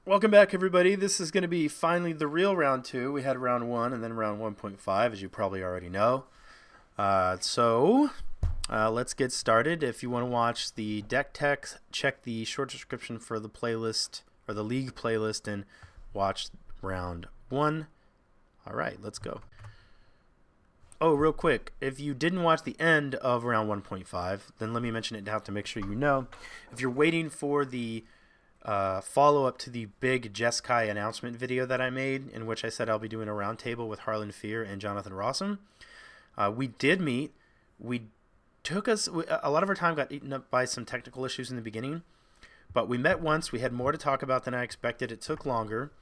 Welcome back, everybody. This is going to be finally the real round 2. We had round 1 and then round 1.5, as you probably already know. Let's get started. If you want to watch the deck text, check the short description for the playlist, or the league playlist, and watch round 1. All right, let's go. Oh, real quick, if you didn't watch the end of round 1.5, then let me mention it now to make sure you know. If you're waiting for the follow-up to the big Jeskai announcement video that I made, in which I said I'll be doing a roundtable with Harlan Fear and Jonathan Rossum. We did meet. A lot of our time got eaten up by some technical issues in the beginning, but we met once. We had more to talk about than I expected. It took longer,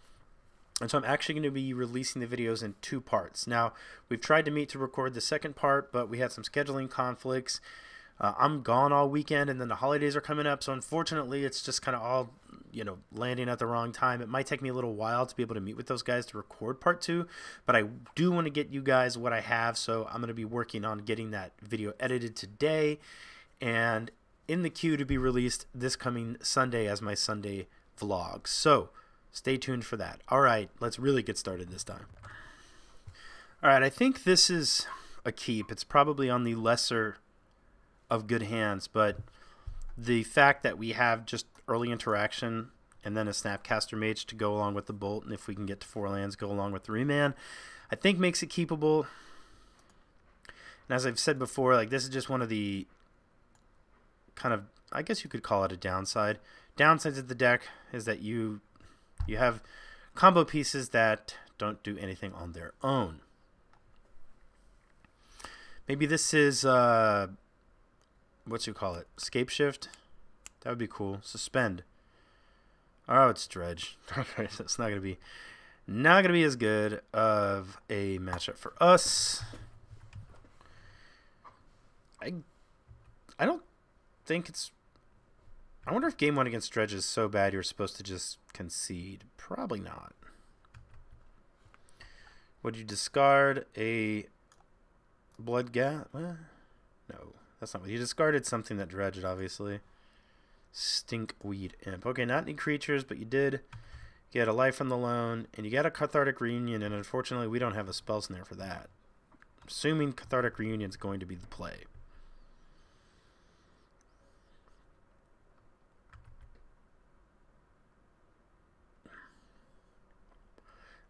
and so I'm actually going to be releasing the videos in 2 parts. Now, we've tried to meet to record the second part, but we had some scheduling conflicts. I'm gone all weekend, and then the holidays are coming up, so unfortunately it's just kind of all, landing at the wrong time. It might take me a little while to be able to meet with those guys to record part 2, but I do want to get you guys what I have, so I'm going to be working on getting that video edited today and in the queue to be released this coming Sunday as my Sunday vlog. So stay tuned for that. All right, let's really get started this time. All right, I think this is a keep. It's probably on the lesser of good hands, but the fact that we have just early interaction and then a Snapcaster Mage to go along with the Bolt, and if we can get to 4 lands, go along with 3 man, I think makes it keepable. And as I've said before, like, this is just one of the kind of, I guess you could call it a downside. Downsides of the deck is that you have combo pieces that don't do anything on their own. Maybe this is Scape Shift. That would be cool. Suspend. Oh, it's Dredge. It's not gonna be as good of a matchup for us. I don't think it's. I wonder if game 1 against Dredge is so bad you're supposed to just concede. Probably not. Would you discard a blood gas? No. That's not what you discarded. Something that dredged, obviously. Stinkweed Imp. Okay, not any creatures, but you did get a life from the loan, and you got a Cathartic Reunion, and unfortunately we don't have a spell snare for that. Assuming Cathartic Reunion is going to be the play.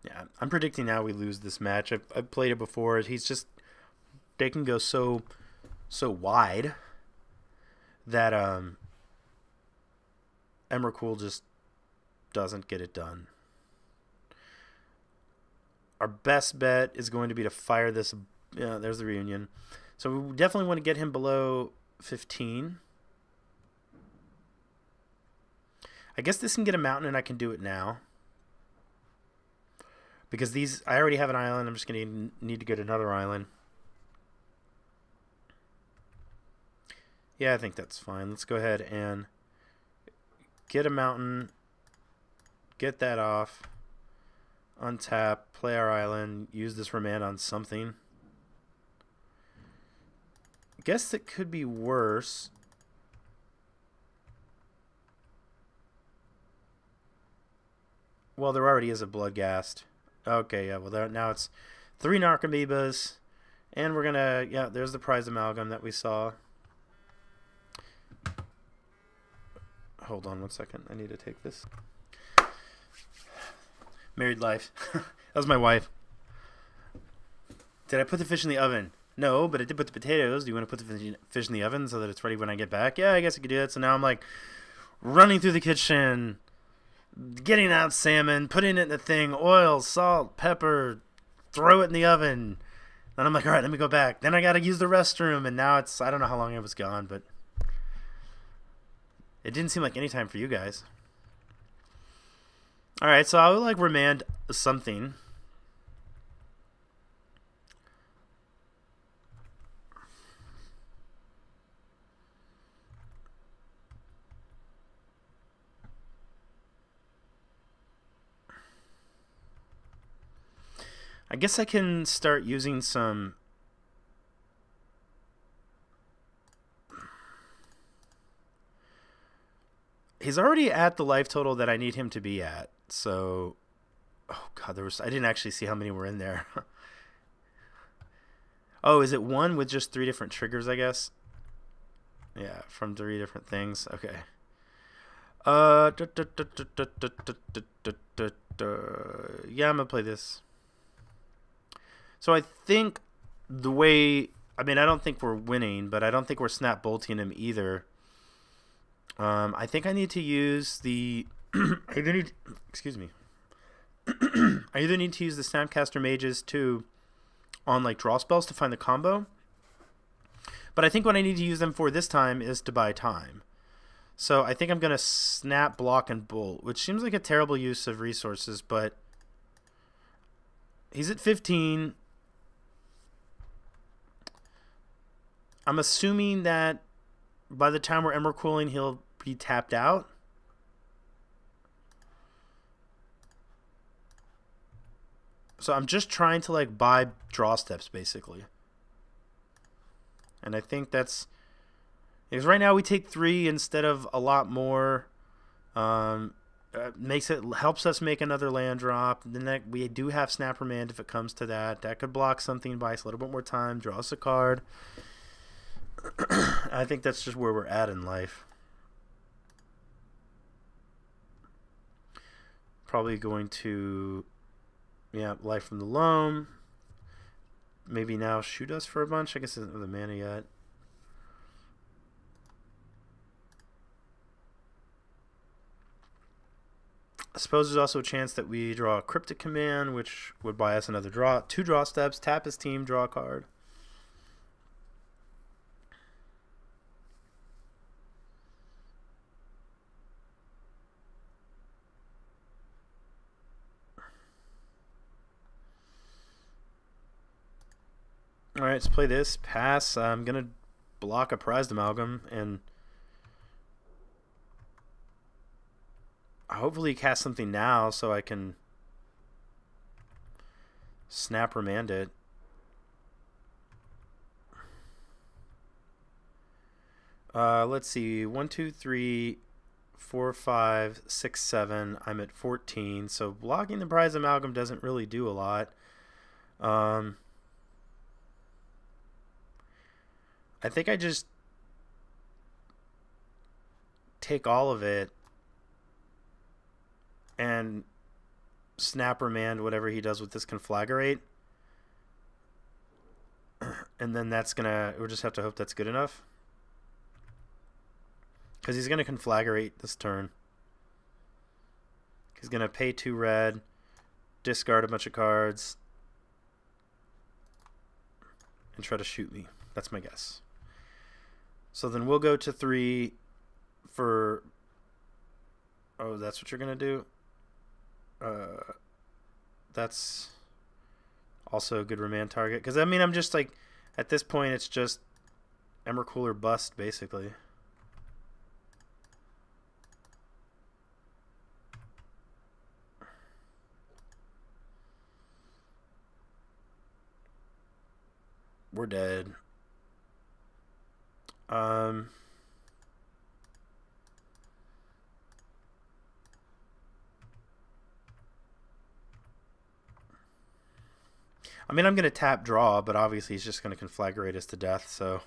Yeah, I'm predicting now we lose this match. I've played it before. They can go so wide that Emrakul just doesn't get it done. Our best bet is going to be to fire this. Yeah, there's the Reunion. So we definitely want to get him below 15. I guess this can get a mountain, and I can do it now. Because I already have an island. I'm just going to need to get another island. Yeah, I think that's fine. Let's go ahead and get a mountain, get that off, untap, play our island, use this remand on something. I guess it could be worse. Well, there already is a Bloodghast. Okay, yeah, well, now it's 3 Narcomoebas, and we're going to, yeah, there's the prize amalgam that we saw. Hold on 1 second. I need to take this. Married life. That was my wife. Did I put the fish in the oven? No, but I did put the potatoes. Do you want to put the fish in the oven so that it's ready when I get back? Yeah, I guess I could do that. So now I'm like running through the kitchen, getting out salmon, putting it in the thing, oil, salt, pepper, throw it in the oven. And I'm like, all right, let me go back. Then I got to use the restroom, and now I don't know how long I was gone, but it didn't seem like any time for you guys. All right, so I would like remand something. I guess I can start using some He's already at the life total that I need him to be at. So, oh god, I didn't actually see how many were in there. Oh, is it one with just 3 different triggers, I guess? Yeah, from 3 different things. Okay. Yeah, I'm gonna play this. So I think the way, I mean, I don't think we're winning, but I don't think we're snap bolting him either. I think I need to use the excuse me. I either need to use the Snapcaster Mages too on like draw spells to find the combo. But I think what I need to use them for this time is to buy time. So I think I'm going to snap, block, and bolt, which seems like a terrible use of resources, but he's at 15. I'm assuming that by the time we're Emerald Cooling, he'll be tapped out. So I'm just trying to like buy draw steps basically. And I think that's because right now we take 3 instead of a lot more. Helps us make another land drop. Then that we do have Snap Remand if it comes to that. That could block something, buy us a little bit more time, draw us a card. I think that's just where we're at in life. Probably going to, yeah, Life from the Loam. Maybe now shoot us for a bunch. I guess it isn't with the mana yet. I suppose there's also a chance that we draw a Cryptic Command, which would buy us another draw. 2 draw steps, tap his team, draw a card. Alright, let's play this. Pass. I'm going to block a Prized Amalgam and hopefully cast something now so I can Snap Remand it. Let's see. 1, 2, 3, 4, 5, 6, 7. I'm at 14. So blocking the Prized Amalgam doesn't really do a lot. I think I just take all of it and Snap Remand whatever he does with this Conflagrate. And then that's gonna, we'll just have to hope that's good enough. Because he's gonna Conflagrate this turn. He's gonna pay 2 red, discard a bunch of cards, and try to shoot me. That's my guess. So then we'll go to 3 for... Oh, that's what you're going to do? That's also a good remand target. Because, I mean, I'm just like... At this point, it's just Emrakul or bust, basically. We're dead. I mean, I'm going to tap draw, but obviously he's just going to Conflagrate us to death, so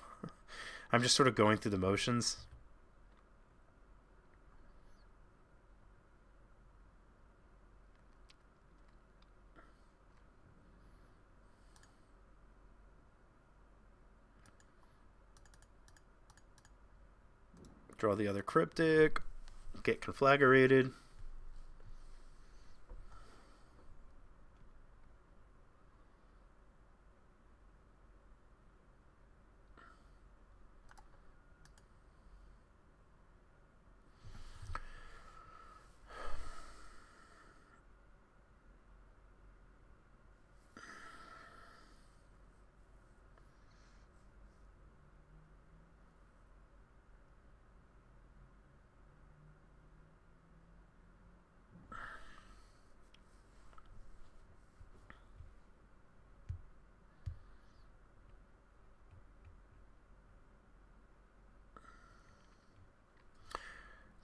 I'm just sort of going through the motions. Draw the other Cryptic, get Conflagrated.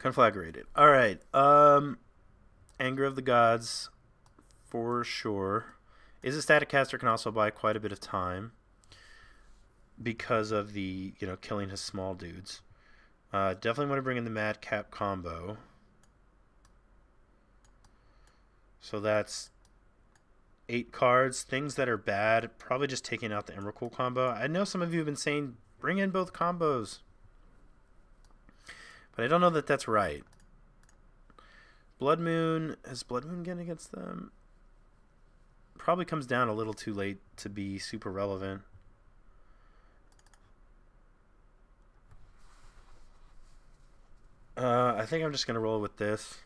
Conflagrated. All right. Anger of the Gods, for sure. Is a static caster, can also buy quite a bit of time because of the, you know, killing his small dudes. Definitely want to bring in the Madcap combo. So that's 8 cards. Things that are bad, probably just taking out the Emrakul combo. I know some of you have been saying bring in both combos, but I don't know that that's right. Blood Moon, is Blood Moon getting against them? Probably comes down a little too late to be super relevant. I think I'm just going to roll with this.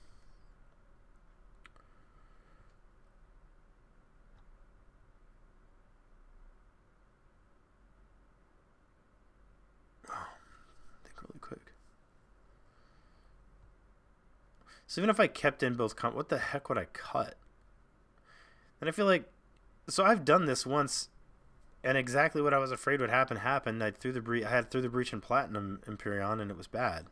So even if I kept in both what the heck would I cut? And I feel like, so I've done this once, and exactly what I was afraid would happen happened. I had Through the Breach and Platinum Imperion, and it was bad.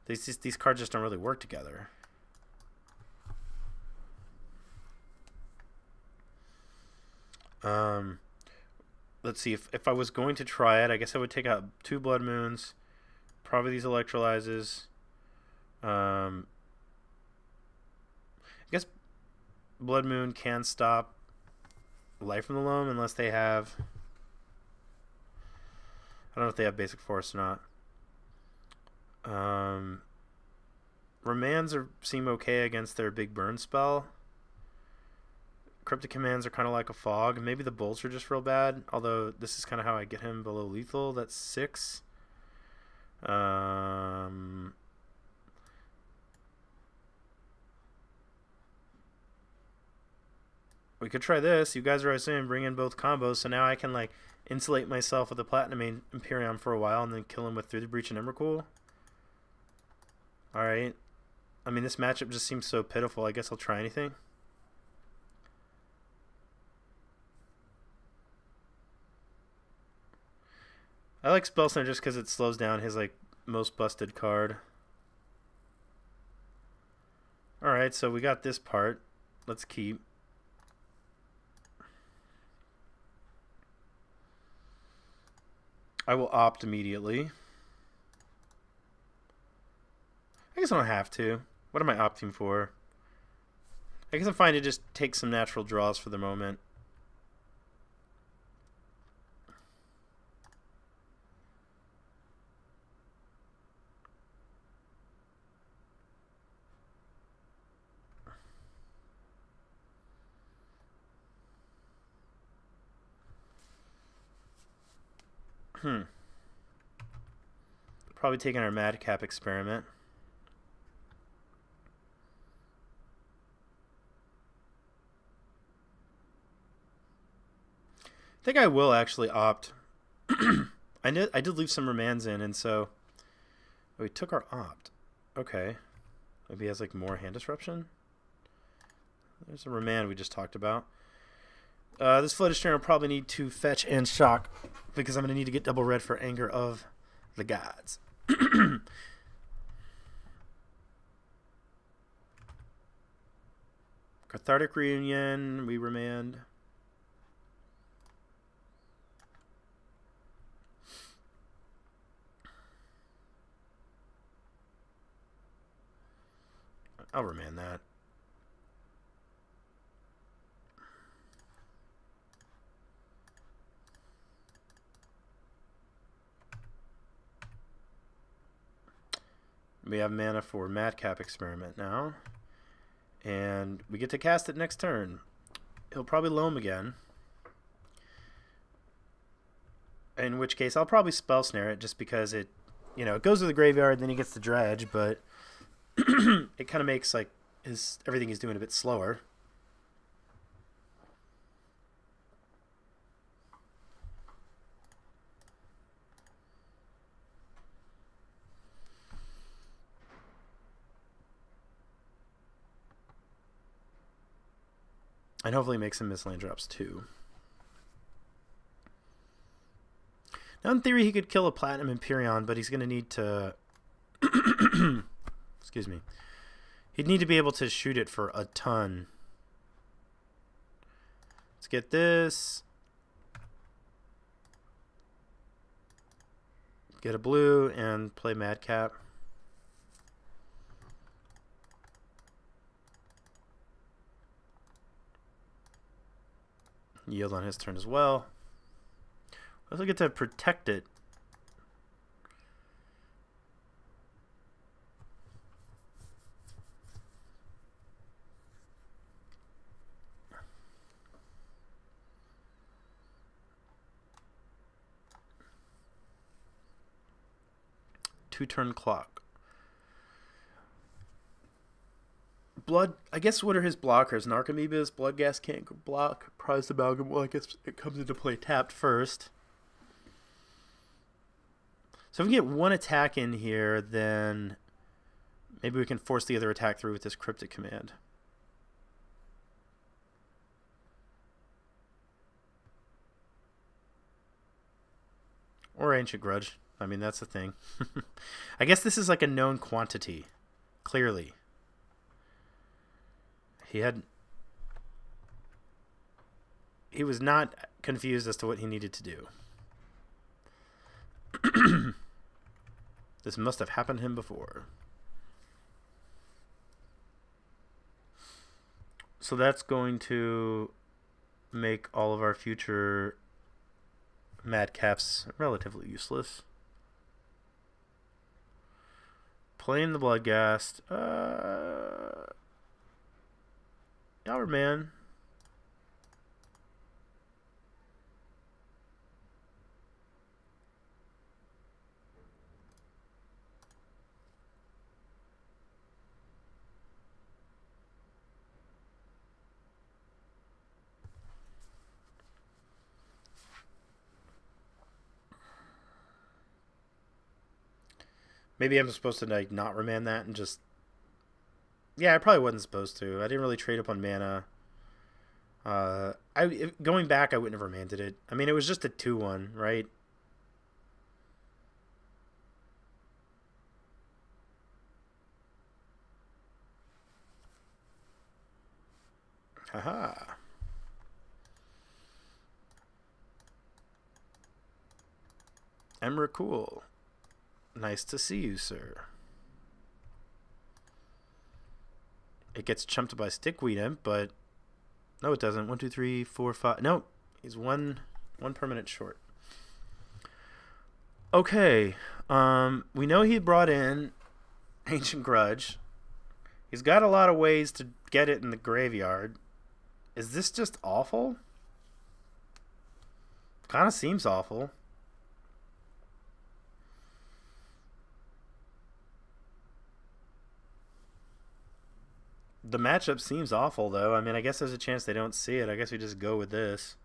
These cards just don't really work together. Let's see, if I was going to try it, I guess I would take out 2 Blood Moons, probably these Electrolyzes. I guess Blood Moon can stop Life from the Loam unless they have, I don't know if they have Basic Force or not. Remands seem okay against their big burn spell. Cryptic Commands are kind of like a fog. Maybe the bolts are just real bad, although this is kind of how I get him below lethal. That's 6. We could try this. You guys are always saying bring in both combos, so now I can like insulate myself with the Platinum Imperium for a while and then kill him with Through the Breach and Emrakul. Alright. I mean, this matchup just seems so pitiful. I guess I'll try anything. I like Spellslinger just because it slows down his like most busted card. Alright, so we got this part. Let's keep. I will opt immediately. I guess I don't have to. What am I opting for? I guess I'm fine to just take some natural draws for the moment. Probably taking our Madcap experiment. I think I will actually opt. I did leave some remands in, and so we took our opt. Okay. Maybe he has like more hand disruption. There's a remand we just talked about. This Flooded Stream will probably need to fetch and shock because I'm going to need to get double red for Anger of the Gods. Cathartic Reunion, we remand. I'll remand that. We have mana for Madcap Experiment now. And we get to cast it next turn. He'll probably loam again. In which case, I'll probably Spell Snare it just because it, you know, it goes to the graveyard, then he gets to Dredge, but it kind of makes like everything he's doing a bit slower. And hopefully make some misland drops too. Now in theory he could kill a Platinum Imperion, but he's going to need to Excuse me. He'd need to be able to shoot it for a ton. Let's get this. Get a blue and play Madcap. Yield on his turn as well. We also get to protect it. Two-turn clock. Blood, I guess what are his blockers? Narcomoebas, Bloodghast can't block. Prized Amalgam, well I guess it comes into play tapped first. So if we get one attack in here, then maybe we can force the other attack through with this Cryptic Command. Or Ancient Grudge. I mean, that's the thing. I guess this is like a known quantity, clearly. He was not confused as to what he needed to do. This must have happened to him before. So that's going to make all of our future Madcaps relatively useless. Playing the Bloodghast. Yallerman. Maybe I'm supposed to like not remand that and just... Yeah, I probably wasn't supposed to. I didn't really trade up on mana. Going back, I wouldn't have remanded it. I mean, it was just a 2-1, right? Haha. Emrakul. Nice to see you, sir. It gets chumped by Stickweed Imp, but no, it doesn't. 1, 2, 3, 4, 5. No, he's one permanent short. Okay, we know he brought in Ancient Grudge. He's got a lot of ways to get it in the graveyard. Is this just awful? Kind of seems awful. The matchup seems awful, though. I mean, I guess there's a chance they don't see it. I guess we just go with this.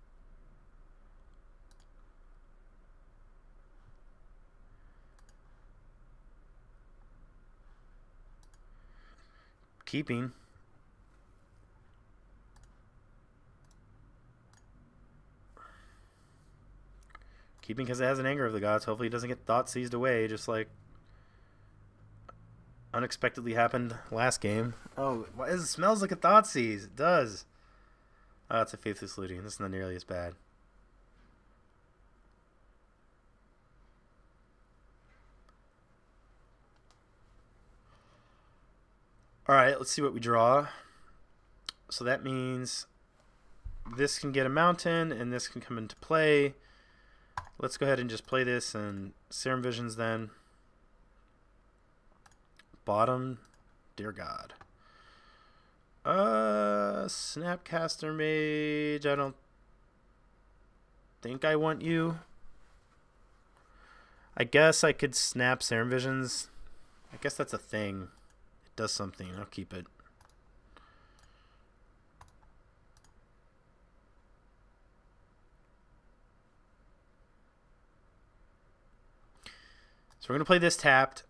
Keeping. Keeping because it has an Anger of the Gods. Hopefully it doesn't get thought seized away, just like unexpectedly happened last game. Oh, it smells like a thought seize. It does. Oh, it's a Faithless Looting. This is not nearly as bad. Alright, let's see what we draw. So that means this can get a mountain and this can come into play. Let's go ahead and just play this and Serum Visions then. Bottom, dear God. Snapcaster Mage, I don't think I want you. I guess I could snap Serum Visions. I guess that's a thing. It does something. I'll keep it. So we're going to play this tapped.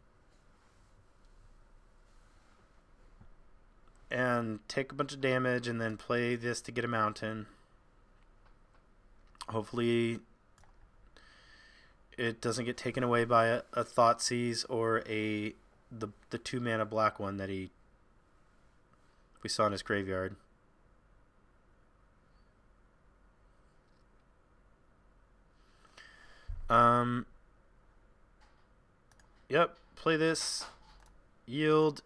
And take a bunch of damage and then play this to get a mountain. Hopefully it doesn't get taken away by a Thoughtseize or a the 2-mana black one that we saw in his graveyard. Yep, play this, yield,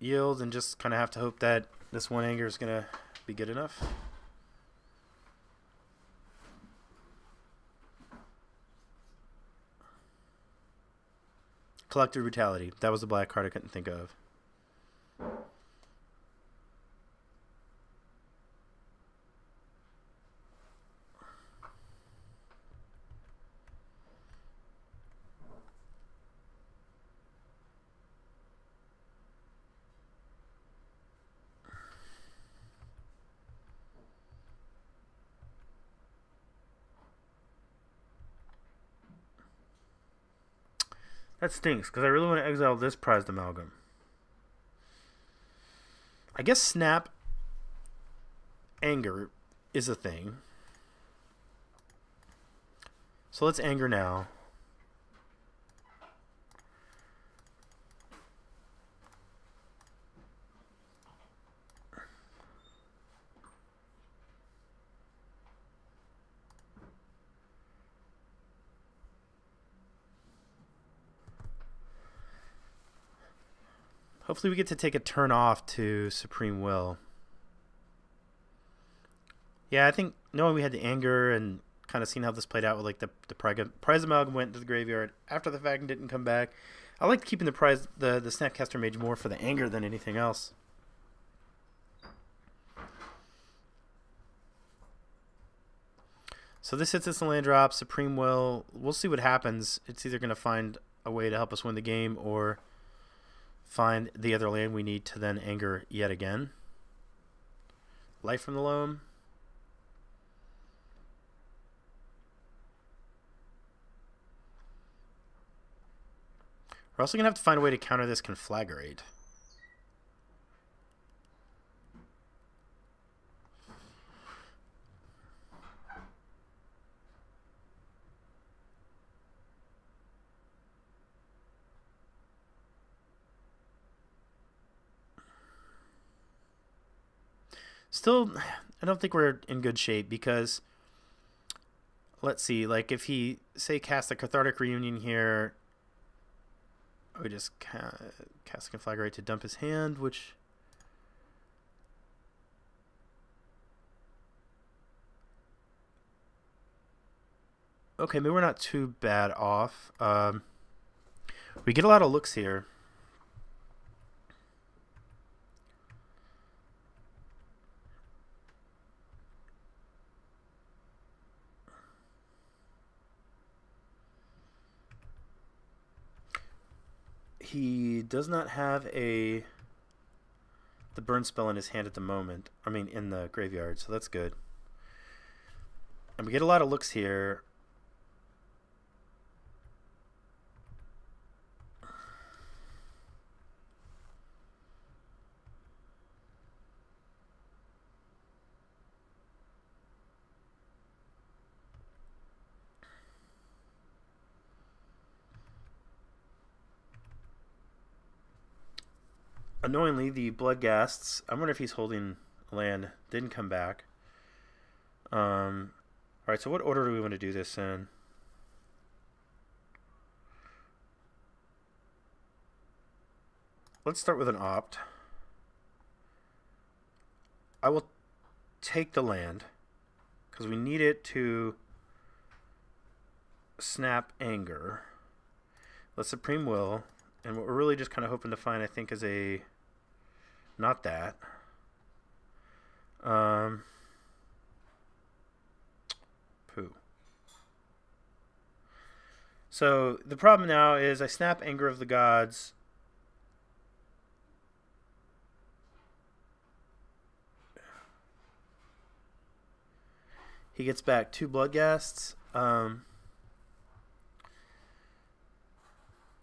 and just kind of have to hope that this one anger is going to be good enough. Collective Brutality. That was the black card I couldn't think of. That stinks, because I really want to exile this Prized Amalgam. I guess Snap Anger is a thing. So let's Anger now. Hopefully we get to take a turn off to Supreme Will. Yeah, I think knowing we had the Anger and kind of seeing how this played out with like the Prize Amalgam went to the graveyard after the fact and didn't come back. I like keeping the Snapcaster Mage more for the Anger than anything else. So this hits us in land drop, Supreme Will. We'll see what happens. It's either going to find a way to help us win the game or find the other land we need to then Anger yet again. Life from the Loam. We're also going to have to find a way to counter this Conflagrate. Still, I don't think we're in good shape because, let's see, like if he, say, cast a Cathartic Reunion here, we just cast a Conflagrate to dump his hand, which... Okay, maybe we're not too bad off. We get a lot of looks here. He does not have the burn spell in his hand at the moment. I mean, in the graveyard, so that's good. And we get a lot of looks here. Annoyingly, the Bloodghasts, I wonder if he's holding land, didn't come back. Alright, so what order do we want to do this in? Let's start with an opt. I will take the land, because we need it to snap Anger. Let's Supreme Will, and what we're really just kind of hoping to find, I think, is a... Not that. Poo. So the problem now is I snap Anger of the Gods. He gets back 2 Bloodghasts.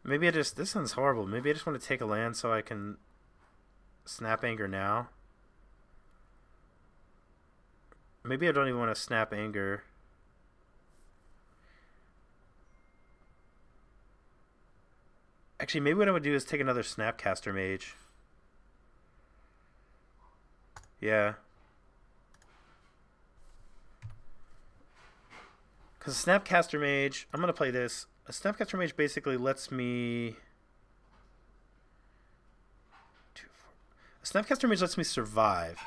Maybe I just... This sounds horrible. Maybe I just want to take a land so I can... Snap Anger now. Maybe I don't even want to snap Anger. Actually, maybe what I would do is take another Snapcaster Mage. Yeah. Because a Snapcaster Mage, I'm going to play this. A Snapcaster Mage basically lets me... A Snapcaster Mage lets me survive.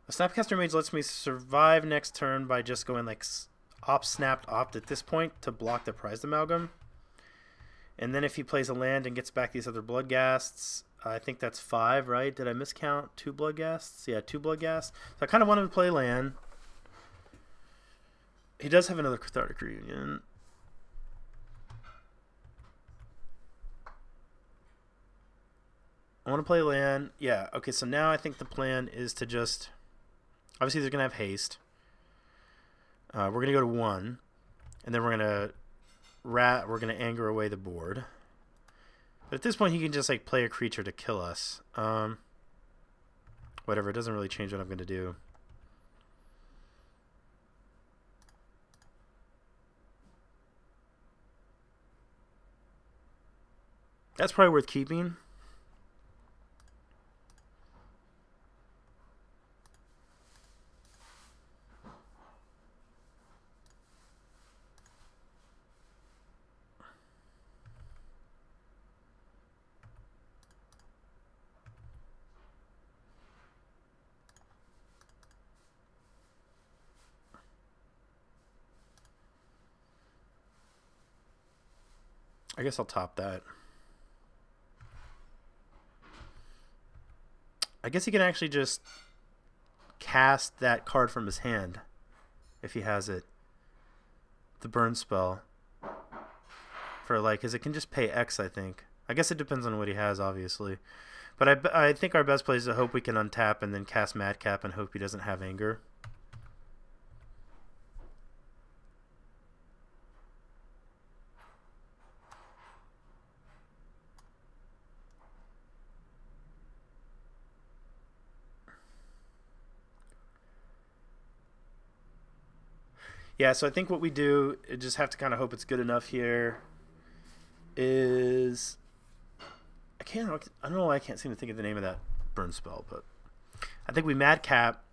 A Snapcaster Mage lets me survive next turn by just going like opt, snapped, opt at this point to block the Prized Amalgam. And then if he plays a land and gets back these other Bloodghasts, I think that's 5, right? Did I miscount 2 Bloodghasts? Yeah, 2 Bloodghasts. So I kind of want him to play land. He does have another Cathartic Reunion. I want to play land. Yeah, okay, so now I think the plan is to just... Obviously, they're going to have haste. We're going to go to 1. And then we're going to anger away the board. But at this point, he can just like play a creature to kill us. Whatever, it doesn't really change what I'm going to do. That's probably worth keeping. I guess I'll top that. I guess he can actually just cast that card from his hand if he has it. The burn spell. For like, because it can just pay X, I think. I guess it depends on what he has, obviously. But I think our best play is to hope we can untap and then cast Madcap and hope he doesn't have anger. Yeah, so I think what we do, just have to kind of hope it's good enough here, is... I don't know why I can't seem to think of the name of that burn spell, but I think we Madcap,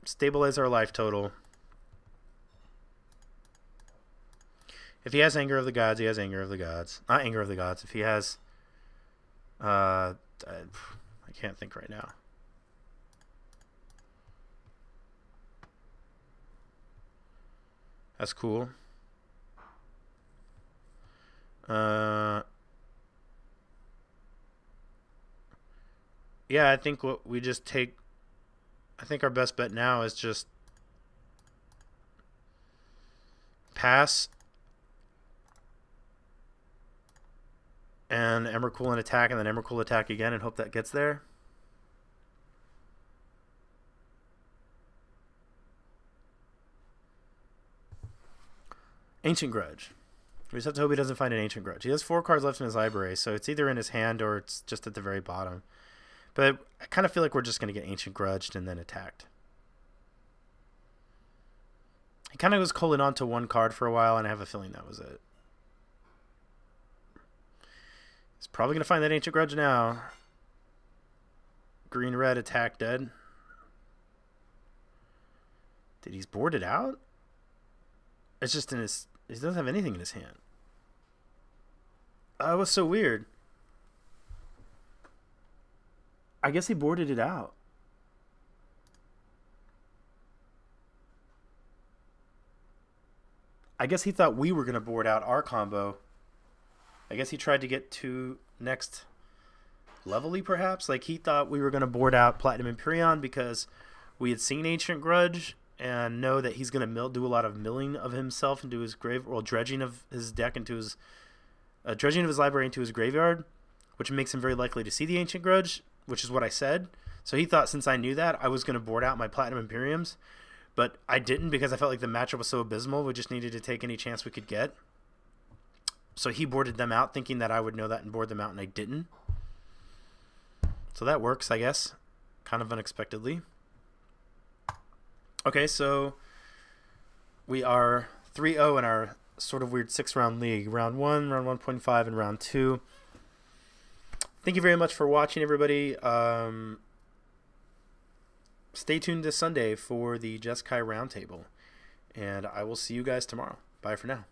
stabilize our life total. If he has Anger of the Gods, he has Anger of the Gods. Not Anger of the Gods. If he has... I can't think right now. That's cool. Yeah, I think what we just take... I think our best bet now is just pass and Emrakul and attack, and then Emrakul attack again and hope that gets there. Ancient Grudge. We just have to hope he doesn't find an Ancient Grudge. He has 4 cards left in his library, so it's either in his hand or it's just at the very bottom. But I kind of feel like we're just going to get Ancient Grudged and then attacked. He kind of was holding on to 1 card for a while, and I have a feeling that was it. He's probably going to find that Ancient Grudge now. Green-red attack dead. Did he board it out? It's just in his... He doesn't have anything in his hand. That was so weird. I guess he boarded it out. I guess he thought we were going to board out our combo. I guess he tried to get to next level-y, perhaps. Like, he thought we were going to board out Platinum Empyrean because we had seen Ancient Grudge and know that he's going to do a lot of milling of himself into his grave, well, dredging of his deck into his, dredging of his library into his graveyard, which makes him very likely to see the Ancient Grudge, which is what I said. So he thought since I knew that, I was going to board out my Platinum Imperiums, but I didn't because I felt like the matchup was so abysmal. We just needed to take any chance we could get. So he boarded them out thinking that I would know that and board them out, and I didn't. So that works, I guess, kind of unexpectedly. Okay, so we are 3-0 in our sort of weird 6-round league. Round 1, round 1.5, and round 2. Thank you very much for watching, everybody. Stay tuned this Sunday for the Jeskai Roundtable. And I will see you guys tomorrow. Bye for now.